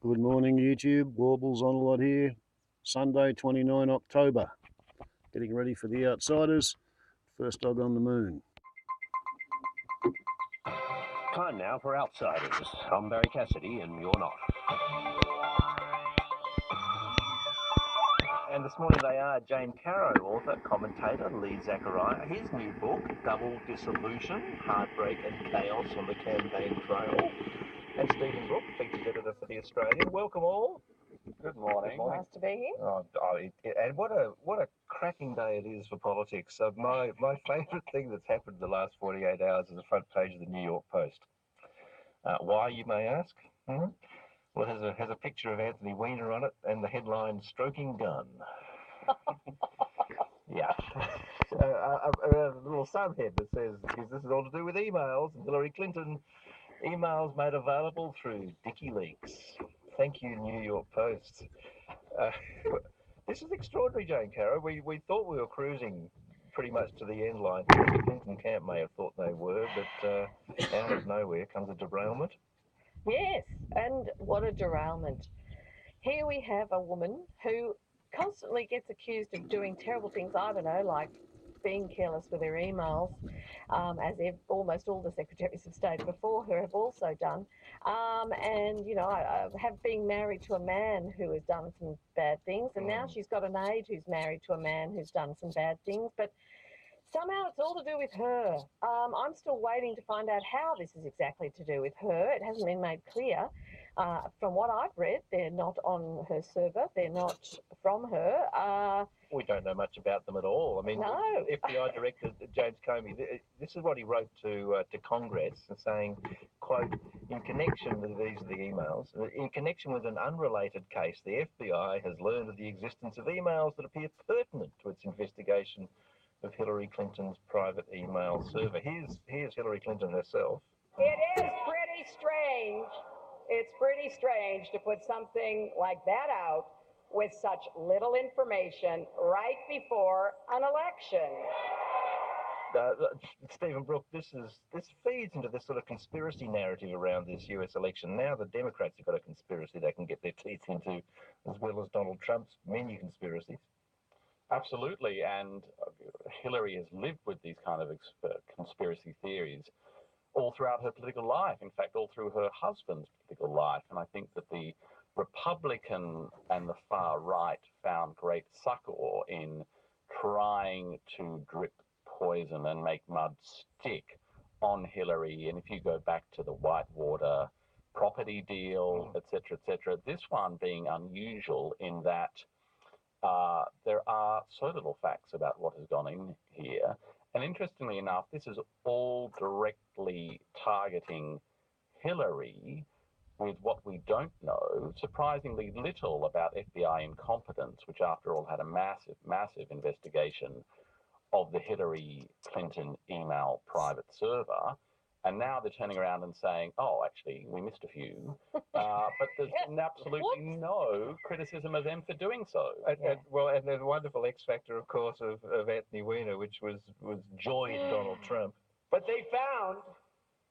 Good morning, YouTube. Warbles on a lot here. Sunday, 29 October. Getting ready for the Outsiders. First dog on the moon. Time now for Outsiders. I'm Barry Cassidy, and you're not. And this morning they are Jane Caro, author, commentator, Lee Zachariah. His new book, Double Dissolution, Heartbreak and Chaos on the Campaign Trail. And Stephen Brooke, features editor for The Australian. Welcome all. Good morning. Nice to be here. And what a cracking day it is for politics. My favourite thing that's happened in the last 48 hours is the front page of the New York Post. Why, you may ask? Well, it has a picture of Anthony Weiner on it and the headline, Stroking Gun. Yeah. A little subhead that says, this is all to do with emails, and Hillary Clinton emails made available through WikiLeaks. Thank you, New York Post. This is extraordinary, Jane Caro. We thought we were cruising pretty much to the end line. The Clinton camp may have thought they were, but out of nowhere comes a derailment. Yes, and what a derailment. Here we have a woman who constantly gets accused of doing terrible things, I don't know, like being careless with her emails, as if almost all the secretaries of state before her have also done. And, you know, have been married to a man who has done some bad things, and now she's got an aide who's married to a man who's done some bad things, but somehow it's all to do with her. I'm still waiting to find out how this is exactly to do with her. It hasn't been made clear. From what I've read, they're not on her server. They're not from her. We don't know much about them at all. I mean, No. FBI Director James Comey, this is what he wrote to Congress, saying, quote, in connection with these are the emails, in connection with an unrelated case, the FBI has learned of the existence of emails that appear pertinent to its investigation of Hillary Clinton's private email server. Here's Hillary Clinton herself. It is pretty strange. It's pretty strange to put something like that out with such little information right before an election. Stephen Brooke, this feeds into this sort of conspiracy narrative around this US election. Now the Democrats have got a conspiracy they can get their teeth into, as well as Donald Trump's many conspiracies. Absolutely, and Hillary has lived with these kind of conspiracy theories all throughout her political life, in fact, all through her husband's political life. And I think that the Republican and the far right found great succor in trying to drip poison and make mud stick on Hillary. And if you go back to the Whitewater property deal, etc., this one being unusual in that there are so little facts about what has gone in here. And interestingly enough, this is all directly targeting Hillary with what we don't know, surprisingly little about FBI incompetence, which after all had a massive, massive investigation of the Hillary Clinton email private server. And now they're turning around and saying, oh, actually, we missed a few. But there's absolutely no criticism of them for doing so. And the wonderful X factor, of course, of Anthony Weiner, which was joy in Donald Trump. But they found,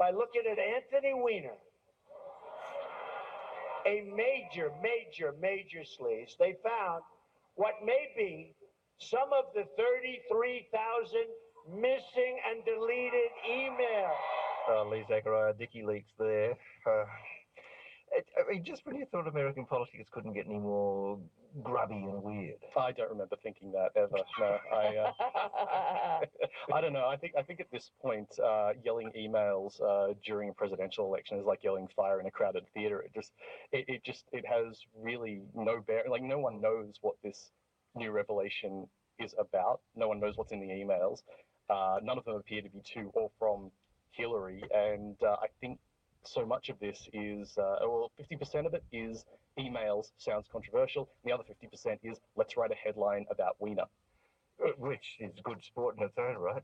by looking at Anthony Weiner, a major sleaze, they found what may be some of the 33,000 missing and deleted emails. Lee Zachariah, WikiLeaks there. I mean, just when you thought American politics couldn't get any more grubby and weird. I don't remember thinking that ever. No, I don't know. I think at this point, yelling emails during a presidential election is like yelling fire in a crowded theater. It has really no bearing. Like, no one knows what this new revelation is about. No one knows what's in the emails. None of them appear to be to or from Hillary, and I think so much of this is, 50% of it is emails, sounds controversial, and the other 50% is let's write a headline about Weiner. Which is good sport in its own right.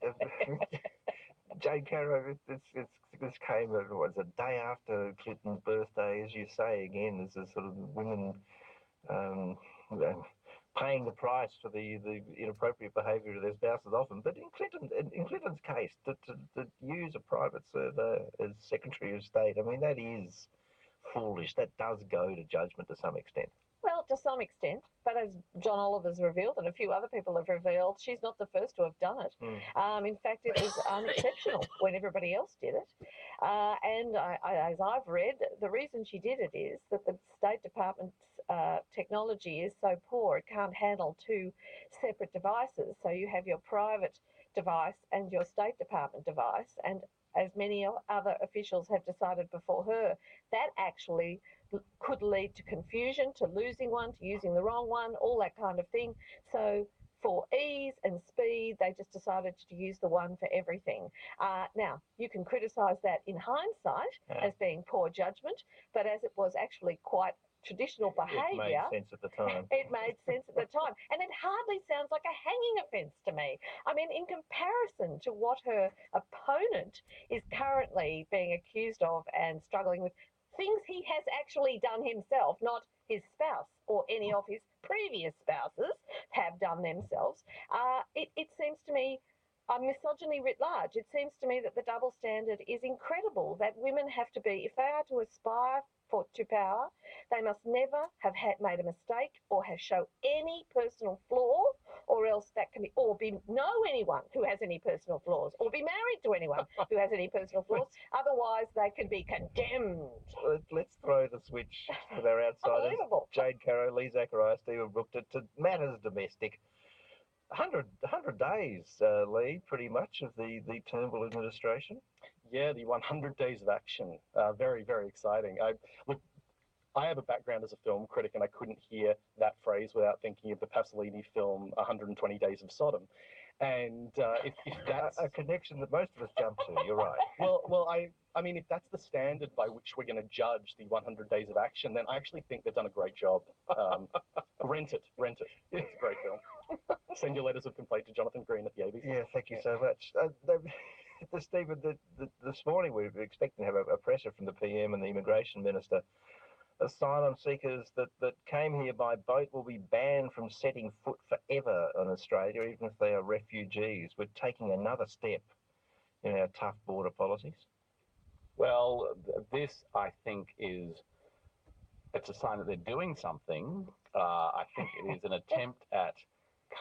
Jane Caro, this came a day after Clinton's birthday, as you say again, there's a sort of women paying the price for the inappropriate behaviour of their spouses often. But in Clinton's case, to use a private server as Secretary of State, I mean, that is foolish. That does go to judgment to some extent. Well, to some extent, but as John Oliver's revealed and a few other people have revealed, she's not the first to have done it. In fact, it was unexceptional when everybody else did it. And as I've read, the reason she did it is that the State Department's technology is so poor, it can't handle two separate devices. So you have your private device and your State Department device, and as many other officials have decided before her, that actually could lead to confusion, to losing one, to using the wrong one, all that kind of thing. So for ease and speed, they just decided to use the one for everything. Now, you can criticise that in hindsight as being poor judgment, but as it was actually quite traditional behaviour. It made sense at the time. It made sense at the time. And it hardly sounds like a hanging offence to me. I mean, in comparison to what her opponent is currently being accused of and struggling with, things he has actually done himself, not his spouse or any of his previous spouses have done themselves. It seems to me, misogyny writ large, it seems to me that the double standard is incredible, that women have to be, if they are to aspire to power, they must never have made a mistake or have show any personal flaw, or else that can be, or know anyone who has any personal flaws, or be married to anyone who has any personal flaws. Otherwise, they can be condemned. Let's throw the switch to our outsiders. Jade Caro, Lee Zachariah, Stephen Brook, to matters domestic. 100 days, Lee, pretty much, of the Turnbull administration. Yeah, the 100 days of action. Very, very exciting. I have a background as a film critic, and I couldn't hear that phrase without thinking of the Pasolini film 120 Days of Sodom. And if that's a connection that most of us jump to, you're right. Well, I mean, if that's the standard by which we're going to judge the 100 Days of Action, then I actually think they've done a great job. Rent it. It's a great film. Send your letters of complaint to Jonathan Green at the ABC. Yeah, thank you so much. Stephen, this morning we were expecting to have a presser from the PM and the Immigration Minister. Asylum seekers that came here by boat will be banned from setting foot forever on Australia, even if they are refugees. We're taking another step in our tough border policies. Well, this, I think, it's a sign that they're doing something. I think it is an attempt at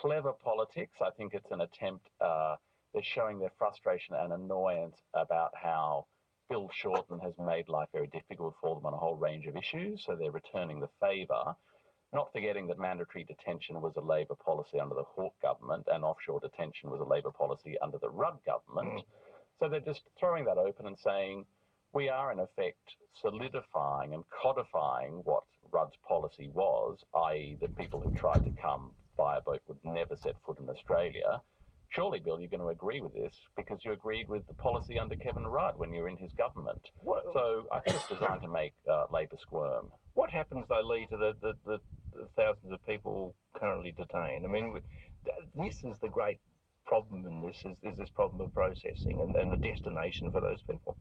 clever politics. I think it's an attempt, they're showing their frustration and annoyance about how Bill Shorten has made life very difficult for them on a whole range of issues, so they're returning the favour, not forgetting that mandatory detention was a Labor policy under the Hawke government and offshore detention was a Labor policy under the Rudd government. So they're just throwing that open and saying, we are in effect solidifying and codifying what Rudd's policy was, i.e. that people who tried to come by a boat would never set foot in Australia. Surely, Bill, you're going to agree with this because you agreed with the policy under Kevin Rudd when you were in his government. So I think it's designed to make Labor squirm. What happens, though, Lee, to the thousands of people currently detained? I mean, this is the great problem in this, is this problem of processing and the destination for those people.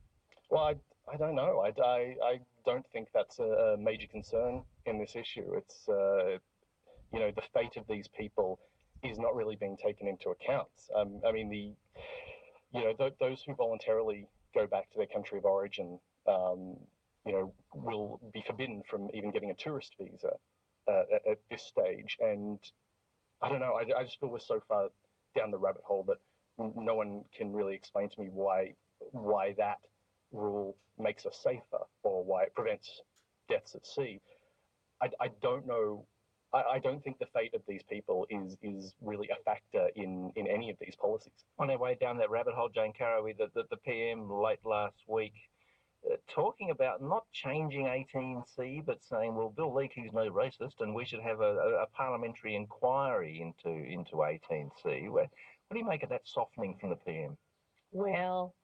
Well, I don't know. I don't think that's a major concern in this issue. It's, the fate of these people is not really being taken into account. I mean, those who voluntarily go back to their country of origin, will be forbidden from even getting a tourist visa at this stage. And I don't know, I just feel we're so far down the rabbit hole that no one can really explain to me why that rule makes us safer or why it prevents deaths at sea. I don't know. I don't think the fate of these people is really a factor in any of these policies. On our way down that rabbit hole, Jane Caro, the PM late last week talking about not changing 18C, but saying, well, Bill Leakey's no racist and we should have a parliamentary inquiry into 18C. What do you make of that softening from the PM? Well,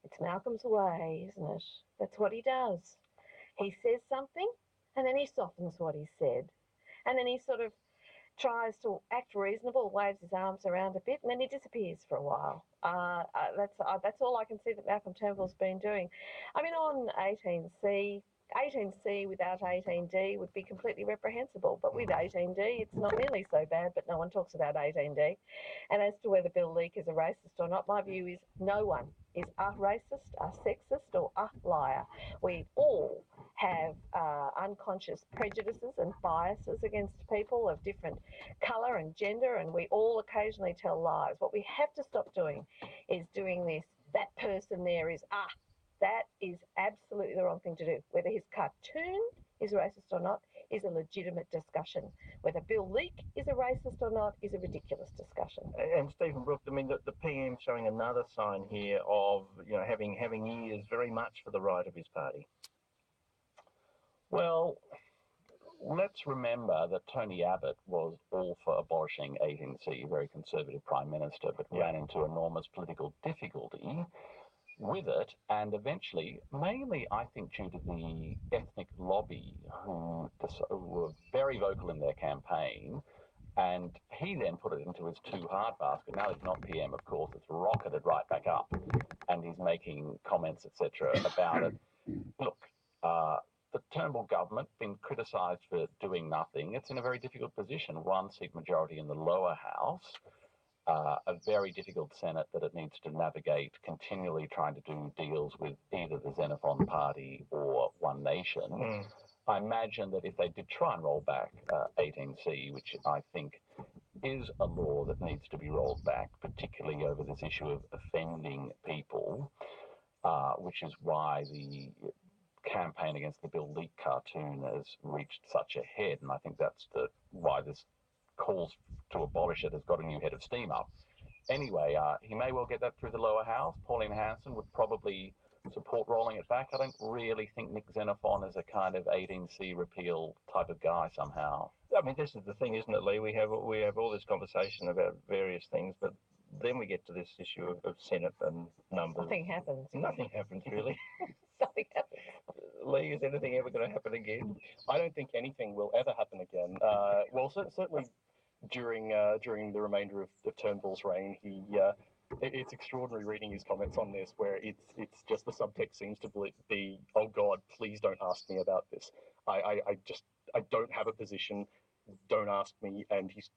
it's Malcolm's way, isn't it? That's what he does. He says something and then he softens what he said. And then he sort of tries to act reasonable, waves his arms around a bit, and then he disappears for a while. That's all I can see that Malcolm Turnbull's been doing. I mean, on 18C, 18C without 18D would be completely reprehensible, but with 18D, it's not nearly so bad, but no one talks about 18D. And as to whether Bill Leak is a racist or not, my view is no one is a racist, a sexist, or a liar. We all have unconscious prejudices and biases against people of different colour and gender, and we all occasionally tell lies. What we have to stop doing is doing this. That person there is that is absolutely the wrong thing to do. Whether his cartoon is racist or not is a legitimate discussion. Whether Bill Leak is a racist or not is a ridiculous discussion. And Stephen Brooke, I mean, the PM showing another sign here of, you know, having ears very much for the right of his party. Well, let's remember that Tony Abbott was all for abolishing 18C, a very conservative prime minister, but ran into enormous political difficulty with it, and eventually, mainly I think due to the ethnic lobby who were very vocal in their campaign, and he then put it into his too hard basket. Now he's not PM, of course, it's rocketed right back up, and he's making comments, etc., about it. Look, the Turnbull government been criticised for doing nothing. It's in a very difficult position, 1-seat majority in the lower house, a very difficult Senate that it needs to navigate, continually trying to do deals with either the Xenophon Party or One Nation. I imagine that if they did try and roll back 18C, which I think is a law that needs to be rolled back, particularly over this issue of offending people, which is why the campaign against the Bill Leak cartoon has reached such a head, and I think that's why this calls to abolish it has got a new head of steam up. Anyway, he may well get that through the lower house. Pauline Hanson would probably support rolling it back. I don't really think Nick Xenophon is a kind of 18C repeal type of guy somehow. I mean, this is the thing, isn't it, Lee? We have all this conversation about various things, but then we get to this issue of Senate and numbers. Nothing happens. Nothing happens, really. Nothing happens. Lee, is anything ever going to happen again? I don't think anything will ever happen again. Well, certainly during the remainder of Turnbull's reign, it's extraordinary reading his comments on this, where it's just the subtext seems to be, oh God, please don't ask me about this. I don't have a position. Don't ask me. And he's,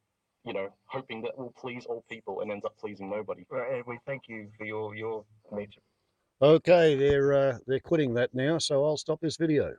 hoping that will please all people and ends up pleasing nobody. Right, and we thank you for your message. Okay, they're quitting that now, so I'll stop this video.